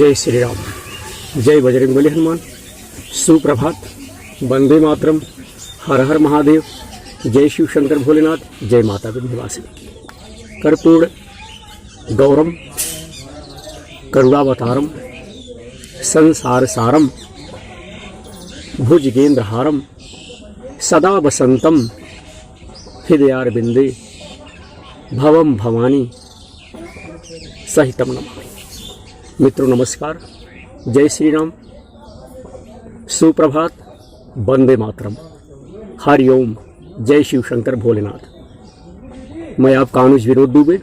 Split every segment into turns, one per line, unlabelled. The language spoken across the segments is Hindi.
जय श्री राम, जय बजरंगबली हनुमान। सुप्रभात, वंदे मातरम, हर हर महादेव, जय शिव शंकर भोलेनाथ, जय माता विंध्यवासिनी। कर्पूर्ण गौरम करुणावतारम संसार सारम भुजगेंद्रहारम सदा वसंतम हृदयारविंदे भवम भवानी सहितम नमामि। मित्रों नमस्कार, जय श्री राम, सुप्रभात, वंदे मातरम, हरि ओम, जय शिव शंकर भोलेनाथ। मैं आपका अनुज विनोद दुबे,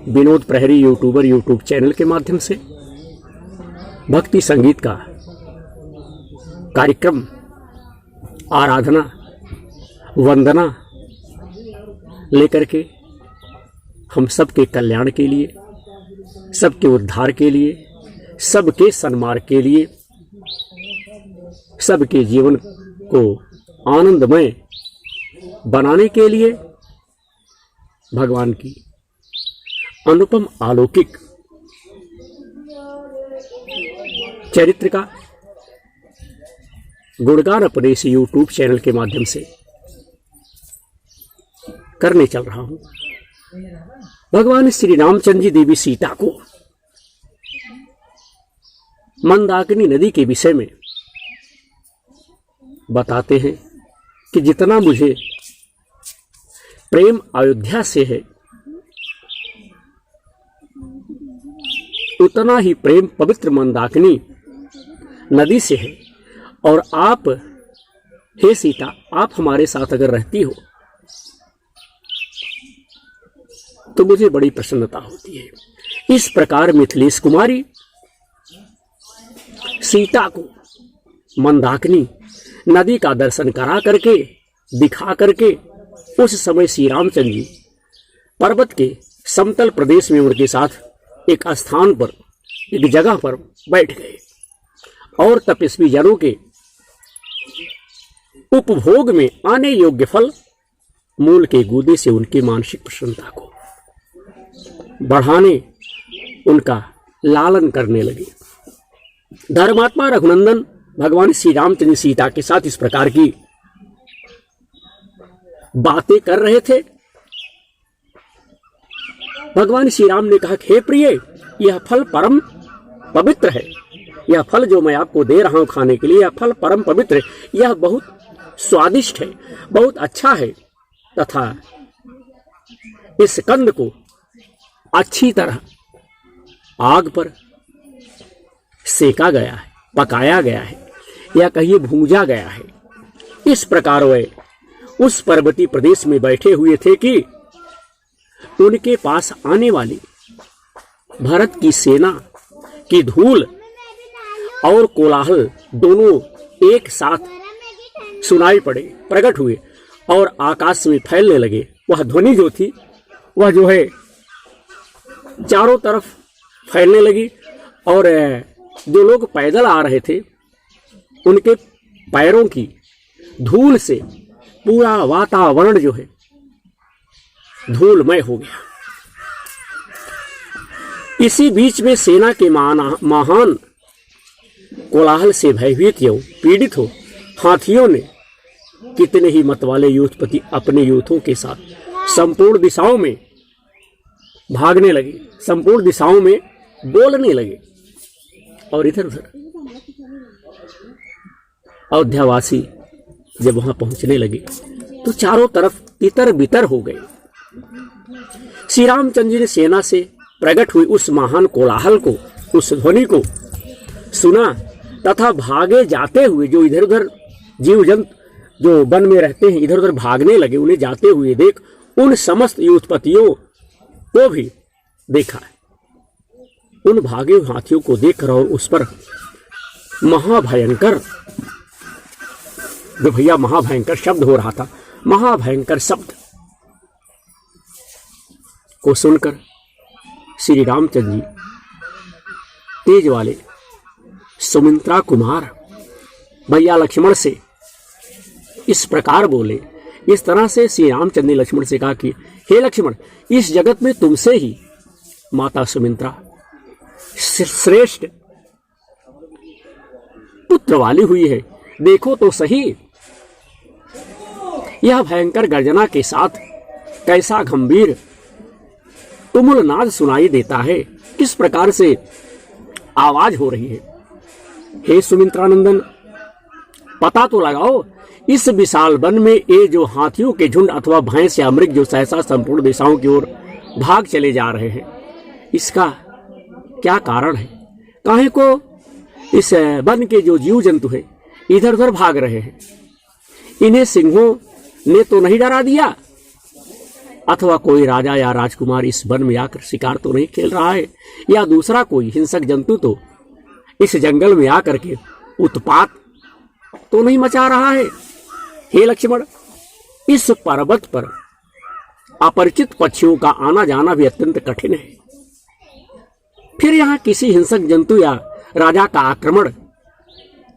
विनोद प्रहरी यूट्यूबर यूट्यूब चैनल के माध्यम से भक्ति संगीत का कार्यक्रम, आराधना, वंदना लेकर के हम सबके कल्याण के लिए, सबके उद्धार के लिए, सबके सन्मार्ग के लिए, सबके जीवन को आनंदमय बनाने के लिए भगवान की अनुपम अलौकिक चरित्र का गुणगान अपने इस यूट्यूब चैनल के माध्यम से करने चल रहा हूं। भगवान श्री रामचंद्र जी देवी सीता को मंदाकिनी नदी के विषय में बताते हैं कि जितना मुझे प्रेम अयोध्या से है, उतना ही प्रेम पवित्र मंदाकिनी नदी से है। और आप, हे सीता, आप हमारे साथ अगर रहती हो तो मुझे बड़ी प्रसन्नता होती है। इस प्रकार मिथिलेश कुमारी सीता को मंदाकिनी नदी का दर्शन करा करके, दिखा करके, उस समय श्री रामचंद्र जी पर्वत के समतल प्रदेश में उनके साथ एक स्थान पर, एक जगह पर बैठ गए और तपस्वी जनों के उपभोग में आने योग्य फल मूल के गूदे से उनकी मानसिक प्रसन्नता को बढ़ाने, उनका लालन करने लगे। धर्मात्मा रघुनंदन भगवान श्री रामचंद्र सीता के साथ इस प्रकार की बातें कर रहे थे। भगवान श्री राम ने कहा, हे प्रिय, यह फल परम पवित्र है। यह फल जो मैं आपको दे रहा हूं खाने के लिए, यह फल परम पवित्र है। यह बहुत स्वादिष्ट है, बहुत अच्छा है, तथा इस कंद को अच्छी तरह आग पर सेका गया है, पकाया गया है, या कहिए भूंजा गया है। इस प्रकार वे उस पर्वतीय प्रदेश में बैठे हुए थे कि उनके पास आने वाली भरत की सेना की धूल और कोलाहल दोनों एक साथ सुनाई पड़े, प्रकट हुए और आकाश में फैलने लगे। वह ध्वनि जो थी, वह जो है चारों तरफ फैलने लगी और जो लोग पैदल आ रहे थे उनके पैरों की धूल से पूरा वातावरण जो है धूलमय हो गया। इसी बीच में सेना के महान कोलाहल से भयभीत हो, पीड़ित हो, हाथियों ने, कितने ही मतवाले यूथपति अपने यूथों के साथ संपूर्ण दिशाओं में भागने लगे, संपूर्ण दिशाओं में बोलने लगे और इधर उधर। अयोध्यावासी जब वहां पहुंचने लगे तो चारों तरफ तितर बितर हो गए। श्री रामचंद्र जी ने सेना से प्रकट हुई उस महान कोलाहल को, उस ध्वनि को सुना तथा भागे जाते हुए, जो इधर उधर जीव जंतु जो वन में रहते हैं इधर उधर भागने लगे, उन्हें जाते हुए देख उन समस्त यूथपतियों को भी देखा। उन भागे हुए हाथियों को देखकर और उस पर महाभयंकर, जो भैया महाभयंकर शब्द हो रहा था, महाभयंकर शब्द को सुनकर श्री रामचंद्र जी तेज वाले सुमित्रा कुमार भैया लक्ष्मण से इस प्रकार बोले। इस तरह से श्री रामचंद्र ने लक्ष्मण से कहा कि हे लक्ष्मण, इस जगत में तुमसे ही माता सुमित्रा श्रेष्ठ पुत्र वाली हुई है। देखो तो सही, यह भयंकर गर्जना के साथ कैसा गंभीर तुमुल नाद सुनाई देता है, किस प्रकार से आवाज हो रही है। हे सुमित्रानंदन, पता तो लगाओ, इस विशाल वन में ये जो हाथियों के झुंड अथवा भैंस या मृग जो सहसा संपूर्ण दिशाओं की ओर भाग चले जा रहे हैं, इसका क्या कारण है? काहे को इस वन के जो जीव जंतु है इधर उधर भाग रहे हैं? इन्हें सिंहों ने तो नहीं डरा दिया, अथवा कोई राजा या राजकुमार इस वन में आकर शिकार तो नहीं खेल रहा है, या दूसरा कोई हिंसक जंतु तो इस जंगल में आकर के उत्पात तो नहीं मचा रहा है? हे लक्ष्मण, इस पर्वत पर अपरिचित पक्षियों का आना जाना भी अत्यंत कठिन है। फिर यहाँ किसी हिंसक जंतु या राजा का आक्रमण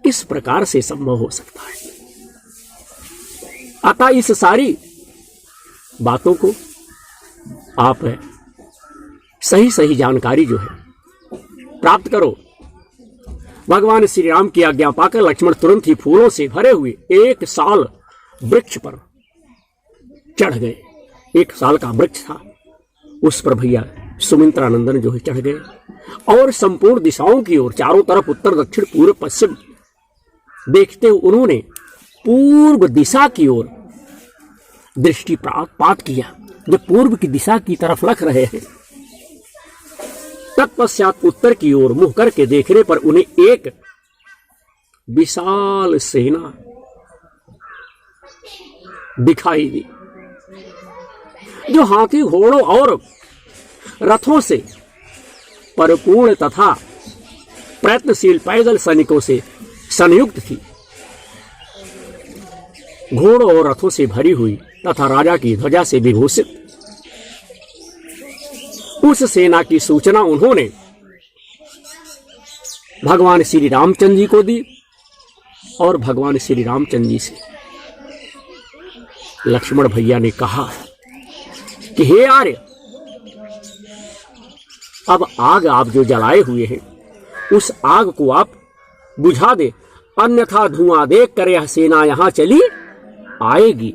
किस प्रकार से संभव हो सकता है? अतः इस सारी बातों को आप सही सही जानकारी जो है प्राप्त करो। भगवान श्री राम की आज्ञा पाकर लक्ष्मण तुरंत ही फूलों से भरे हुए एक साल वृक्ष पर चढ़ गए। एक साल का वृक्ष था, उस पर भैया सुमित्रानंदन जो है चढ़ गए और संपूर्ण दिशाओं की ओर चारों तरफ उत्तर दक्षिण पूर्व पश्चिम देखते हुए उन्होंने पूर्व दिशा की ओर दृष्टिपात किया, जो पूर्व की दिशा की तरफ लख रहे हैं। तत्पश्चात उत्तर की ओर मुंह करके देखने पर उन्हें एक विशाल सेना दिखाई दी, जो हाथी घोड़ों और रथों से परिपूर्ण तथा प्रयत्नशील पैदल सैनिकों से संयुक्त थी। घोड़ों और रथों से भरी हुई तथा राजा की ध्वजा से विभूषित उस सेना की सूचना उन्होंने भगवान श्री रामचंद्र जी को दी और भगवान श्री रामचंद्र जी से लक्ष्मण भैया ने कहा कि हे आर्य, अब आग आप जो जलाए हुए हैं उस आग को आप बुझा दे, अन्यथा धुआं देख कर यह सेना यहां चली आएगी।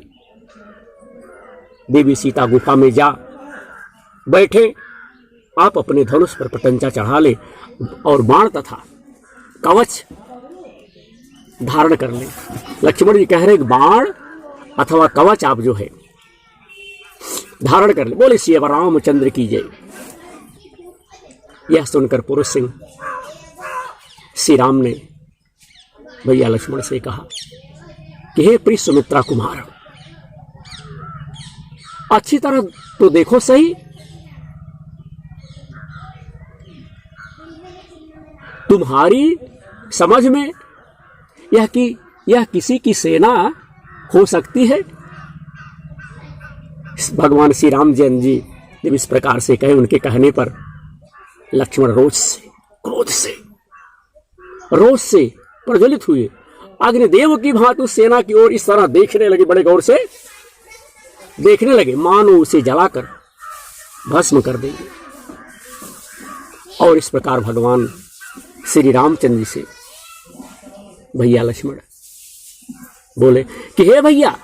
देवी सीता गुफा में जा बैठे, आप अपने धनुष पर पतंजा चढ़ा ले और बाण तथा कवच धारण कर ले। लक्ष्मण जी कह रहे बाण अथवा कवच आप जो है धारण कर ले। बोले श्री रामचंद्र की जय। यह सुनकर पुरुष सिंह श्री राम ने भैया लक्ष्मण से कहा कि हे प्रिय सुमित्रा कुमार, अच्छी तरह तो देखो सही, तुम्हारी समझ में यह किसी की सेना हो सकती है? भगवान श्री रामचंद्र जी जब इस प्रकार से कहे, उनके कहने पर लक्ष्मण रोष से क्रोध से रोष से प्रज्वलित हुए, अग्निदेव की भांति उस सेना की ओर इस तरह देखने लगे, बड़े गौर से देखने लगे मानो उसे जलाकर भस्म कर देंगे। और इस प्रकार भगवान श्री रामचंद्र जी से भैया लक्ष्मण बोले कि हे भैया,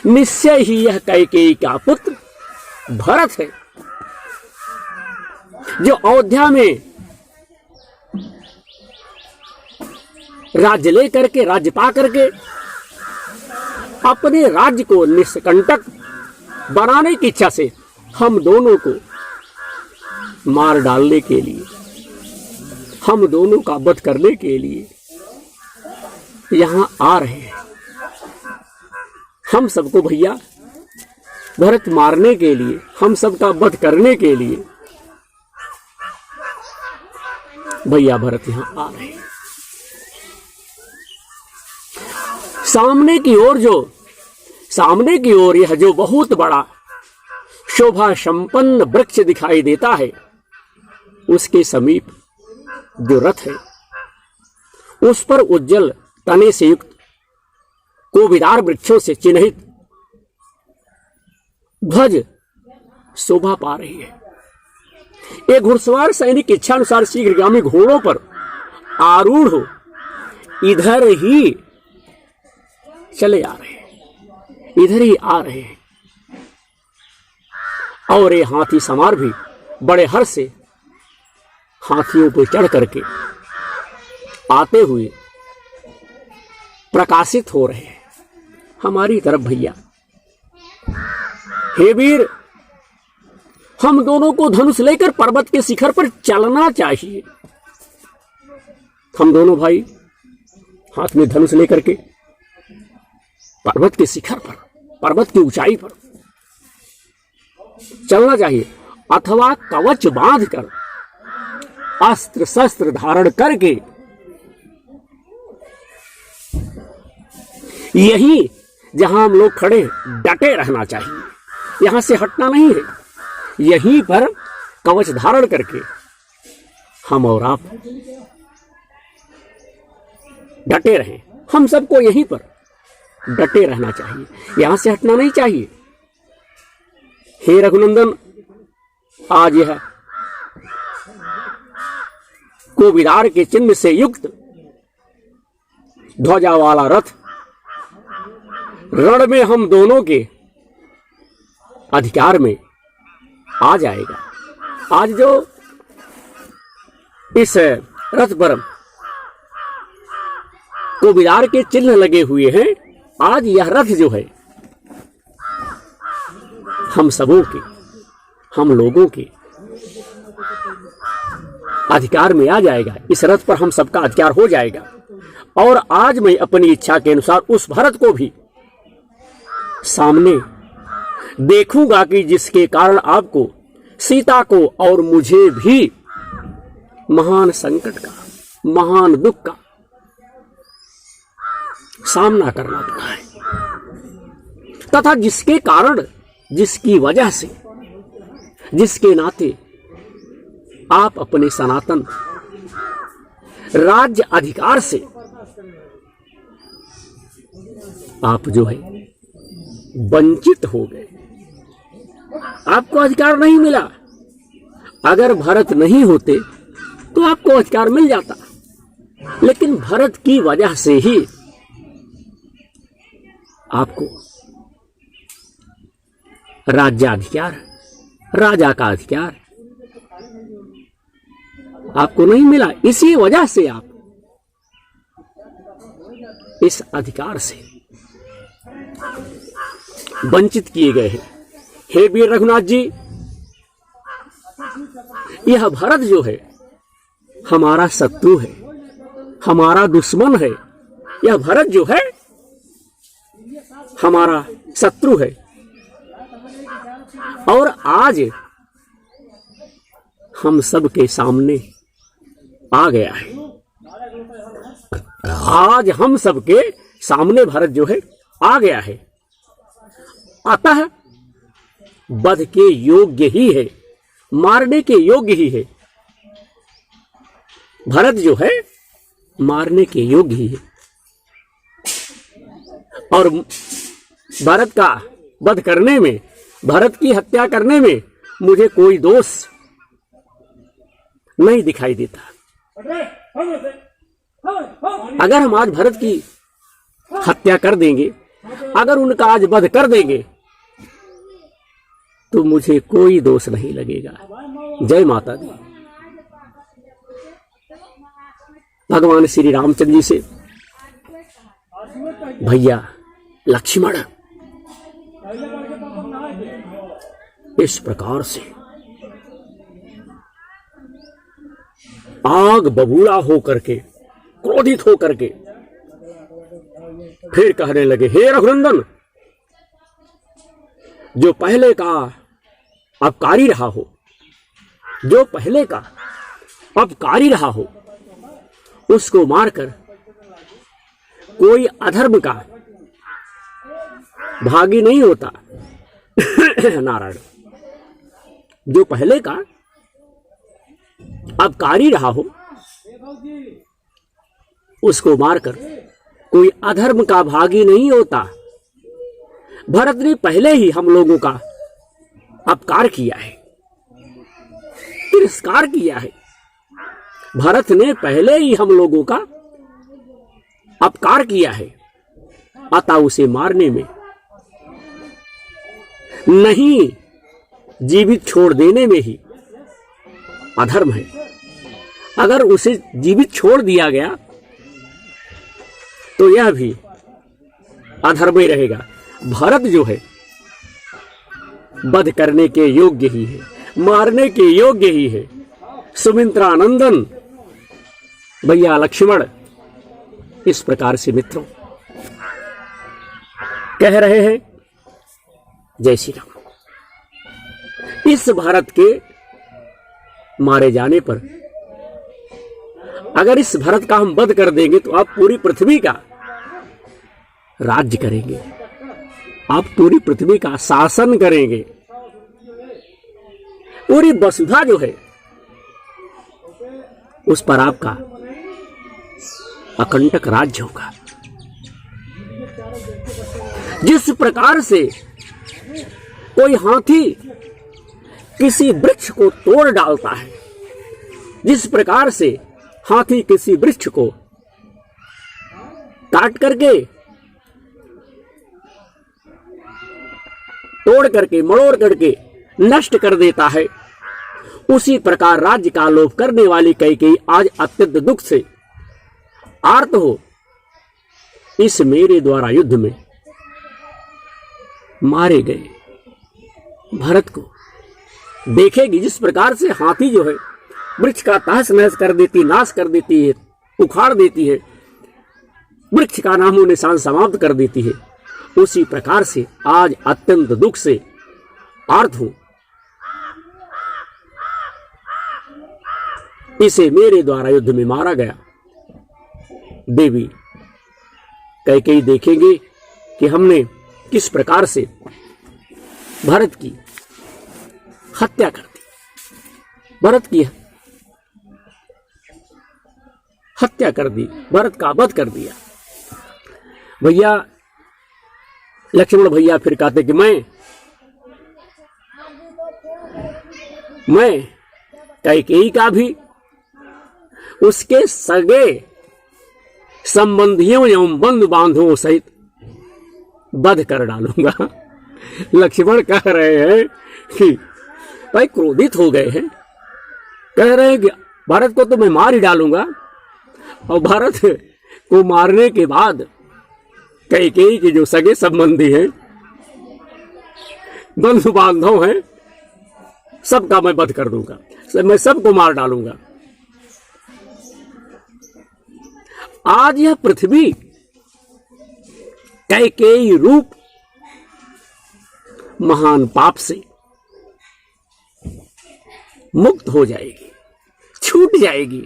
निश्चय ही यह कैकेयी का पुत्र भरत है, जो अयोध्या में राज्य लेकर के राज्य पा करके अपने राज्य को निष्कंटक बनाने की इच्छा से हम दोनों को मार डालने के लिए, हम दोनों का वध करने के लिए यहां आ रहे हैं। हम सबको भैया भरत मारने के लिए, हम सबका वध करने के लिए भैया भरत यहां आ रहे हैं। सामने की ओर यह जो बहुत बड़ा शोभा संपन्न वृक्ष दिखाई देता है, उसके समीप जो रथ है उस पर उज्जवल तने से युक्त कोविदार वृक्षों से चिन्हित ध्वज शोभा पा रही है। एक घुड़सवार सैनिक इच्छानुसार शीघ्रगामी घोड़ों पर आरूढ़ हो इधर ही चले आ रहे हैं, इधर ही आ रहे हैं। और ये हाथी सवार भी बड़े हर्ष से हाथियों पर चढ़ करके आते हुए प्रकाशित हो रहे हैं हमारी तरफ। भैया, हे वीर, हम दोनों को धनुष लेकर पर्वत के शिखर पर चलना चाहिए। हम दोनों भाई हाथ में धनुष लेकर के पर्वत के शिखर पर, पर्वत की ऊंचाई पर चलना चाहिए, अथवा कवच बांधकर अस्त्र शस्त्र धारण करके यही जहां हम लोग खड़े डटे रहना चाहिए। यहां से हटना नहीं है, यहीं पर कवच धारण करके हम और आप डटे रहें। हम सबको यहीं पर डटे रहना चाहिए, यहां से हटना नहीं चाहिए। हे रघुनंदन, आज यह कोविदार के चिन्ह से युक्त ध्वजा वाला रथ रण में हम दोनों के अधिकार में आ जाएगा। आज जो इस रथ पर कोविदार के चिन्ह लगे हुए हैं, आज यह रथ जो है हम सबों के, हम लोगों के अधिकार में आ जाएगा। इस रथ पर हम सबका अधिकार हो जाएगा। और आज मैं अपनी इच्छा के अनुसार उस भरत को भी सामने देखूंगा कि जिसके कारण आपको, सीता को और मुझे भी महान संकट का, महान दुख का सामना करना पड़ा है, तथा जिसके कारण, जिसकी वजह से, जिसके नाते आप अपने सनातन राज्य अधिकार से आप जो है वंचित हो गए। आपको अधिकार नहीं मिला। अगर भरत नहीं होते तो आपको अधिकार मिल जाता, लेकिन भरत की वजह से ही आपको राज्याधिकार, राजा का अधिकार आपको नहीं मिला। इसी वजह से आप इस अधिकार से वंचित किए गए हैं। हे वीर रघुनाथ जी, यह भरत जो है हमारा शत्रु है, हमारा दुश्मन है। यह भरत जो है हमारा शत्रु है, और आज हम सब के सामने आ गया है। आज हम सब के सामने भरत जो है आ गया है। अतः वध के योग्य ही है, मारने के योग्य ही है। भरत जो है मारने के योग्य ही है, और भरत का वध करने में, भरत की हत्या करने में मुझे कोई दोष नहीं दिखाई देता। अगर हम आज भरत की हत्या कर देंगे, अगर उनका आज वध कर देंगे, तो मुझे कोई दोष नहीं लगेगा। जय माता दी। भगवान श्री रामचंद्र जी से भैया लक्ष्मण इस प्रकार से आग बबूला होकर के, क्रोधित होकर के फिर कहने लगे, हे रघुनंदन, जो पहले का अपकारी रहा हो, जो पहले का अपकारी रहा हो, उसको मारकर कोई अधर्म का भागी नहीं होता। नारायण, जो पहले का अपकारी रहा हो, उसको मारकर कोई अधर्म का भागी नहीं होता। भरत ने पहले ही हम लोगों का अपकार किया है, तिरस्कार किया है। भरत ने पहले ही हम लोगों का अपकार किया है, अतः उसे मारने में, नहीं जीवित छोड़ देने में ही अधर्म है। अगर उसे जीवित छोड़ दिया गया तो यह भी अधर्म ही रहेगा। भरत जो है वध करने के योग्य ही है, मारने के योग्य ही है। सुमित्रा नंदन भैया लक्ष्मण इस प्रकार से मित्रों कह रहे हैं जय श्री राम। इस भरत के मारे जाने पर अगर इस भरत का हम वध कर देंगे तो आप पूरी पृथ्वी का राज्य करेंगे, आप पूरी पृथ्वी का शासन करेंगे। पूरी वसुधा जो है उस पर आपका अकंटक राज्य होगा। जिस प्रकार से कोई हाथी किसी वृक्ष को तोड़ डालता है, जिस प्रकार से हाथी किसी वृक्ष को काट करके, तोड़ करके, मरोड़ करके नष्ट कर देता है, उसी प्रकार राज्य का लोभ करने वाली कैकेयी आज अत्यंत दुख से आर्त हो इस मेरे द्वारा युद्ध में मारे गए भरत को देखेगी। जिस प्रकार से हाथी जो है वृक्ष का तहस नहस कर देती, नाश कर देती है, उखाड़ देती है, वृक्ष का नामो निशान समाप्त कर देती है, उसी प्रकार से आज अत्यंत दुख से आर्त हूं। इसे मेरे द्वारा युद्ध में मारा गया। देवी कैकेयी देखेंगे कि हमने किस प्रकार से भरत की हत्या कर दी, भरत की हत्या कर दी, भरत का वध कर दिया। भैया लक्ष्मण भैया फिर कहते कि मैं कैकेयी का भी उसके सगे संबंधियों एवं बंधु बांधवों सहित वध कर डालूंगा। लक्ष्मण कह रहे हैं कि भाई क्रोधित हो गए हैं, कह रहे हैं कि भरत को तो मैं मार ही डालूंगा। और भरत को मारने के बाद कैकेयी के जो सगे संबंधी हैं, बंधु बांधव हैं, सबका मैं वध कर दूंगा, मैं सबको मार डालूंगा। आज यह पृथ्वी कैकेयी रूप महान पाप से मुक्त हो जाएगी, छूट जाएगी।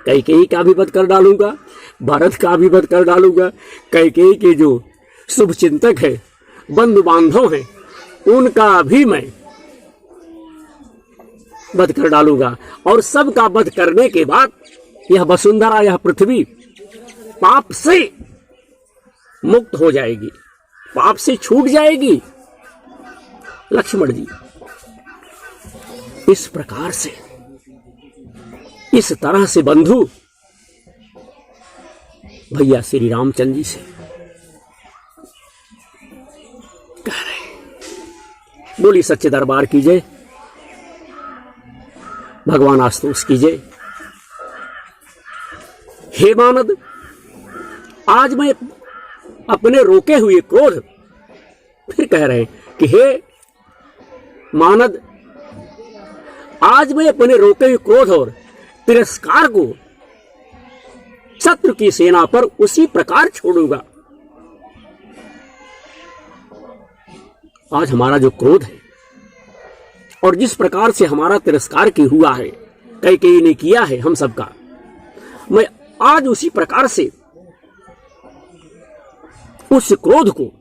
कैकेयी का भी वध कर डालूंगा, भरत का भी वध कर डालूंगा। कैकेयी के जो शुभ चिंतक है, बंधु बांधव हैं, उनका भी मैं वध कर डालूंगा। और सबका वध करने के बाद यह वसुंधरा, यह पृथ्वी पाप से मुक्त हो जाएगी, पाप से छूट जाएगी। लक्ष्मण जी इस प्रकार से, इस तरह से बंधु भैया श्री रामचंद्र जी से कह रहे। बोली सच्चे दरबार की जय, भगवान आस्तोष की जय। हे मानद, आज मैं अपने रोके हुए क्रोध, फिर कह रहे हैं कि हे मानद, आज मैं अपने रोके हुए क्रोध और तिरस्कार को शत्रु की सेना पर उसी प्रकार छोड़ूंगा। आज हमारा जो क्रोध है और जिस प्रकार से हमारा तिरस्कार की हुआ है, कैकेयी ने किया है हम सबका, मैं आज उसी प्रकार से उस क्रोध को,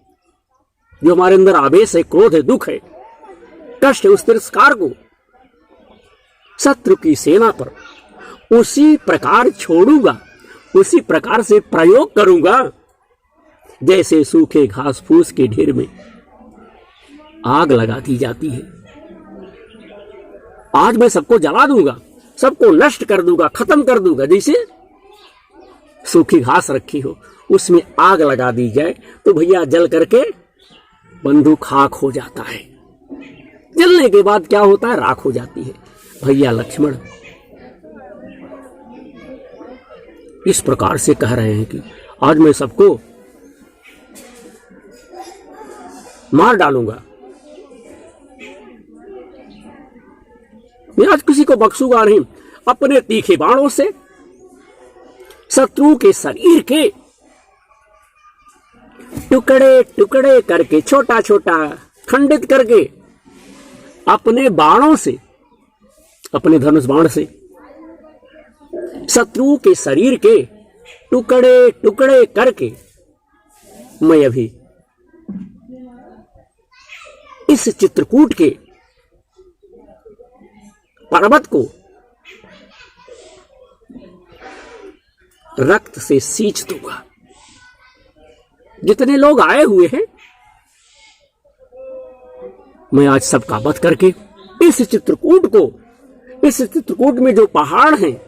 जो हमारे अंदर आवेश है, क्रोध है, दुख है, कष्ट है, उस तिरस्कार को शत्रु की सेना पर उसी प्रकार छोड़ूंगा, उसी प्रकार से प्रयोग करूंगा जैसे सूखे घास फूस के ढेर में आग लगा दी जाती है। आज मैं सबको जला दूंगा, सबको नष्ट कर दूंगा, खत्म कर दूंगा। जैसे सूखी घास रखी हो, उसमें आग लगा दी जाए तो भैया जल करके बंदूक खाक हो जाता है। जलने के बाद क्या होता है, राख हो जाती है। भैया लक्ष्मण इस प्रकार से कह रहे हैं कि आज मैं सबको मार डालूंगा, मैं आज किसी को बख्शूंगा नहीं। अपने तीखे बाणों से शत्रु के शरीर के टुकड़े टुकड़े करके, छोटा छोटा खंडित करके, अपने बाणों से, अपने धनुष बाण से शत्रु के शरीर के टुकड़े टुकड़े करके मैं अभी इस चित्रकूट के पर्वत को रक्त से सींच दूंगा। जितने लोग आए हुए हैं मैं आज सबका वध करके इस चित्रकूट को, इस चित्रकूट में जो पहाड़ हैं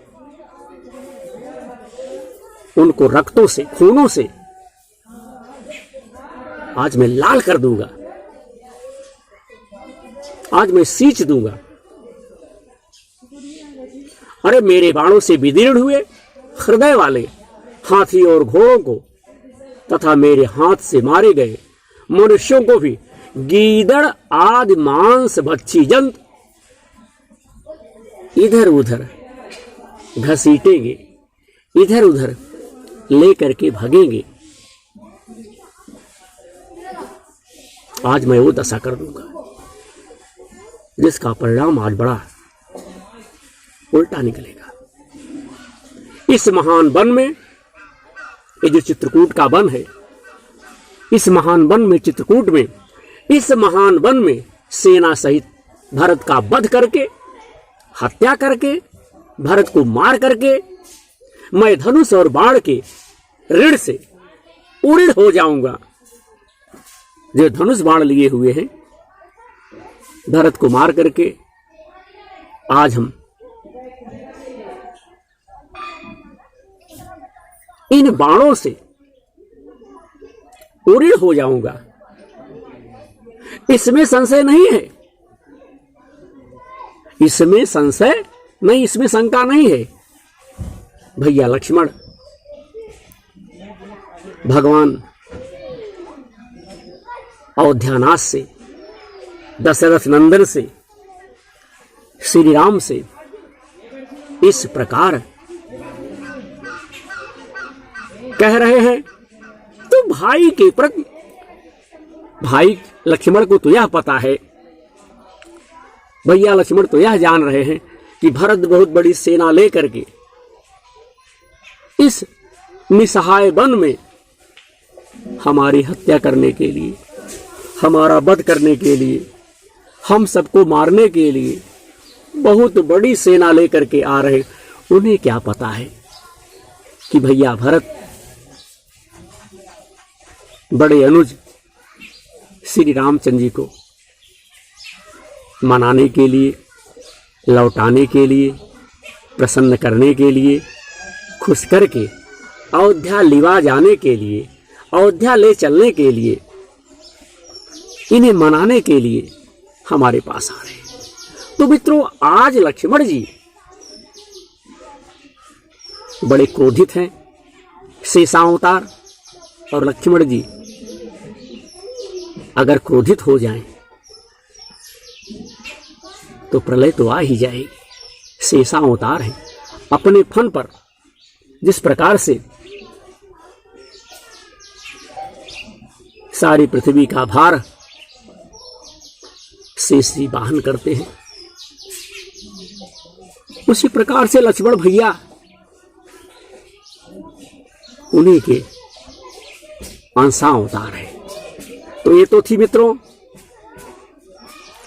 उनको रक्तों से, खूनों से आज मैं लाल कर दूंगा, आज मैं सींच दूंगा। अरे मेरे बाणों से विदीर्ण हुए हृदय वाले हाथी और घोड़ों को तथा मेरे हाथ से मारे गए मनुष्यों को भी गीदड़ आदि मांस भक्षी जंतु इधर उधर घसीटेंगे, इधर उधर लेकर के भागेंगे। आज मैं वो दशा कर दूंगा जिसका परिणाम आज बड़ा उल्टा निकलेगा। इस महान वन में, ये जो चित्रकूट का वन है, इस महान वन में, चित्रकूट में, इस महान वन में सेना सहित भरत का वध करके, हत्या करके, भरत को मार करके मैं धनुष और बाण के ऋण से उऋण हो जाऊंगा। जो धनुष बाण लिए हुए हैं भरत को मार करके आज हम इन बाणों से उऋण हो जाऊंगा, इसमें संशय नहीं है, इसमें संशय नहीं, इसमें शंका नहीं है। भैया लक्ष्मण भगवान अयोध्यानाथ से, दशरथ नंदन से, श्री राम से इस प्रकार कह रहे हैं तो भाई के प्रति, भाई लक्ष्मण को तो यह पता है, भैया लक्ष्मण तो यह जान रहे हैं कि भरत बहुत बड़ी सेना लेकर के इस निसहाय वन में हमारी हत्या करने के लिए, हमारा वध करने के लिए, हम सबको मारने के लिए बहुत बड़ी सेना लेकर के आ रहे। उन्हें क्या पता है कि भैया भरत बड़े अनुज श्री रामचंद्र जी को मनाने के लिए, लौटाने के लिए, प्रसन्न करने के लिए, खुश करके अयोध्या लिवा जाने के लिए, अयोध्या ले चलने के लिए, इन्हें मनाने के लिए हमारे पास आ रहे हैं। तो मित्रों, आज लक्ष्मण जी बड़े क्रोधित हैं। शेषावतार और लक्ष्मण जी अगर क्रोधित हो जाएं तो प्रलय तो आ ही जाएगी। शेषावतार है, अपने फन पर जिस प्रकार से सारी पृथ्वी का भार शेष जी वाहन करते हैं, उसी प्रकार से लक्ष्मण भैया उन्हीं के अंशावतार है। तो ये तो थी मित्रों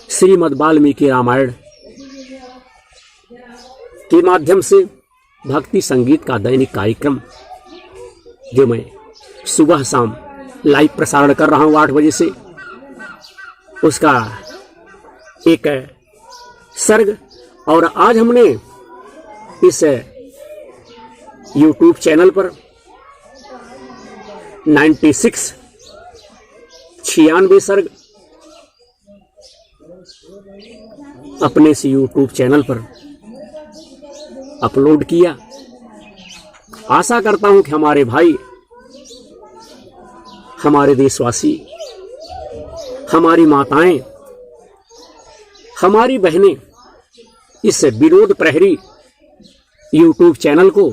श्रीमद् वाल्मीकि रामायण के माध्यम से भक्ति संगीत का दैनिक कार्यक्रम, जो मैं सुबह शाम लाइव प्रसारण कर रहा हूं 8 बजे से, उसका एक सर्ग। और आज हमने इस YouTube चैनल पर 96 सर्ग अपने से यूट्यूब चैनल पर अपलोड किया। आशा करता हूं कि हमारे भाई, हमारे देशवासी, हमारी माताएं, हमारी बहनें इस विनोद प्रहरी यूट्यूब चैनल को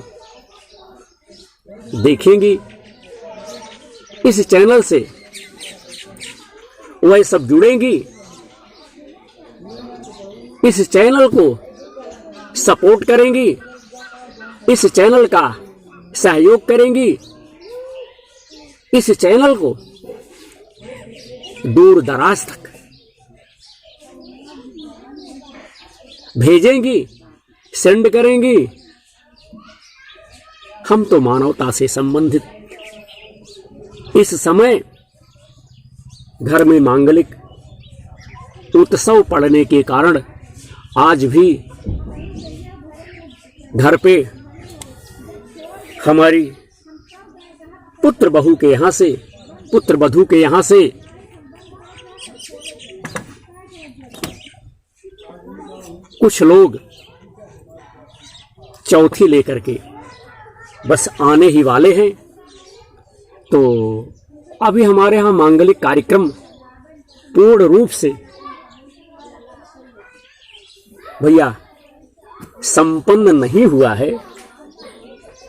देखेंगी। इस चैनल से वह सब जुड़ेंगी, इस चैनल को सपोर्ट करेंगी, इस चैनल का सहयोग करेंगी, इस चैनल को दूर दराज तक भेजेंगी, सेंड करेंगी। हम तो मानवता से संबंधित इस समय घर में मांगलिक उत्सव पड़ने के कारण आज भी घर पे हमारी पुत्र बहू के यहां से, पुत्र वधू के यहां से कुछ लोग चौथी लेकर के बस आने ही वाले हैं। तो अभी हमारे यहां मांगलिक कार्यक्रम पूर्ण रूप से भैया संपन्न नहीं हुआ है,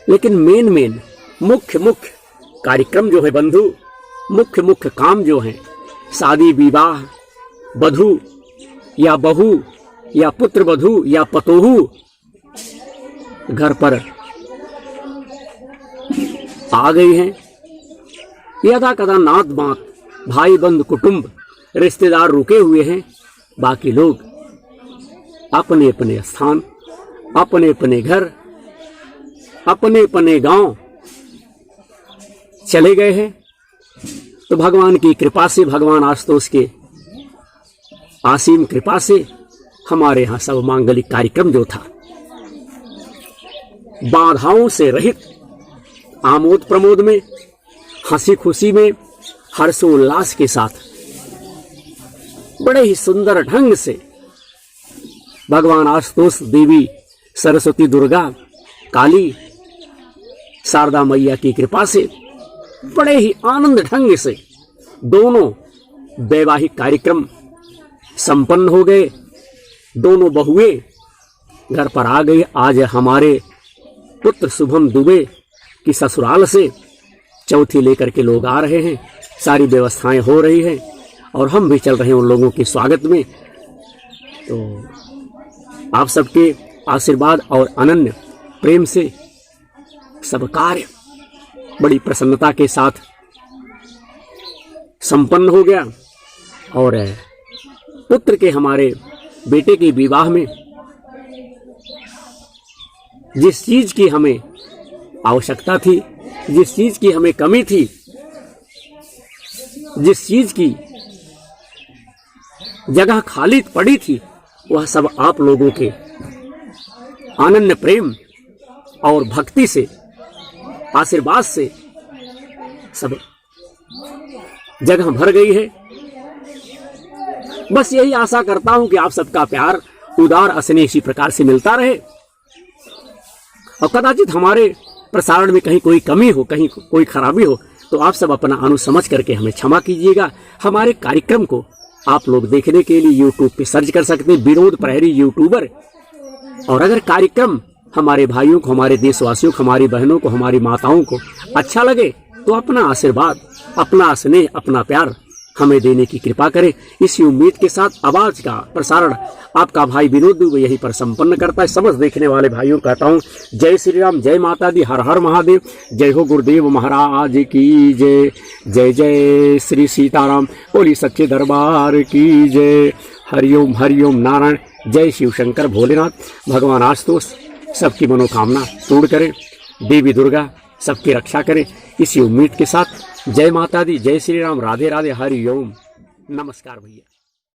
लेकिन मेन मुख्य कार्यक्रम जो है बंधु, मुख्य काम जो है, शादी विवाह, वधू या बहू या पुत्र वधू या पतोहू घर पर आ गई हैं। यदा कदा नात बात, भाई बंद कुटुंब रिश्तेदार रुके हुए हैं। बाकी लोग अपने अपने स्थान, अपने अपने घर, अपने अपने गांव चले गए हैं। तो भगवान की कृपा से, भगवान आशुतोष के असीम कृपा से हमारे यहां सब मांगलिक कार्यक्रम जो था बाधाओं से रहित, आमोद प्रमोद में, हंसी खुशी में, हर्षोल्लास के साथ बड़े ही सुंदर ढंग से भगवान आशुतोष, देवी सरस्वती, दुर्गा, काली, शारदा मैया की कृपा से बड़े ही आनंद ढंग से दोनों वैवाहिक कार्यक्रम संपन्न हो गए। दोनों बहुएं घर पर आ गई। आज हमारे पुत्र शुभम दुबे की ससुराल से चौथी लेकर के लोग आ रहे हैं, सारी व्यवस्थाएं हो रही हैं और हम भी चल रहे हैं उन लोगों के स्वागत में। तो आप सबके आशीर्वाद और अनन्य प्रेम से सब कार्य बड़ी प्रसन्नता के साथ संपन्न हो गया। और पुत्र के, हमारे बेटे के विवाह में जिस चीज की हमें आवश्यकता थी, जिस चीज की हमें कमी थी, जिस चीज की जगह खाली पड़ी थी, वह सब आप लोगों के अनन्य प्रेम और भक्ति से, आशीर्वाद से सब जगह भर गई है। बस यही आशा करता हूं कि आप सबका प्यार, उदार स्नेह इसी प्रकार से मिलता रहे और कदाचित हमारे प्रसारण में कहीं कोई कमी हो, कहीं कोई खराबी हो, तो आप सब अपना अनुसमझ करके हमें क्षमा कीजिएगा। हमारे कार्यक्रम को आप लोग देखने के लिए यूट्यूब पे सर्च कर सकते हैं, विनोद प्रहरी यूट्यूबर। और अगर कार्यक्रम हमारे भाइयों को, हमारे देशवासियों को, हमारी बहनों को, हमारी माताओं को अच्छा लगे तो अपना आशीर्वाद, अपना स्नेह, अपना प्यार हमें देने की कृपा करें। इसी उम्मीद के साथ आवाज का प्रसारण आपका भाई विनोद दुबे यहीं पर संपन्न करता है। समझ देखने वाले भाइयों कहता हूँ जय श्री राम, जय माता दी, हर हर महादेव, जय हो गुरुदेव महाराज की जय, जय जय श्री सीताराम, बोली सच्चे दरबार की जय। हरिओम हरिओम नारायण, जय शिव शंकर भोलेनाथ। भगवान आशुतोष सबकी मनोकामना पूर्ण करें, देवी दुर्गा सबकी रक्षा करें। इसी उम्मीद के साथ जय माता दी, जय श्री राम, राधे राधे, हरि ओम, नमस्कार भैया।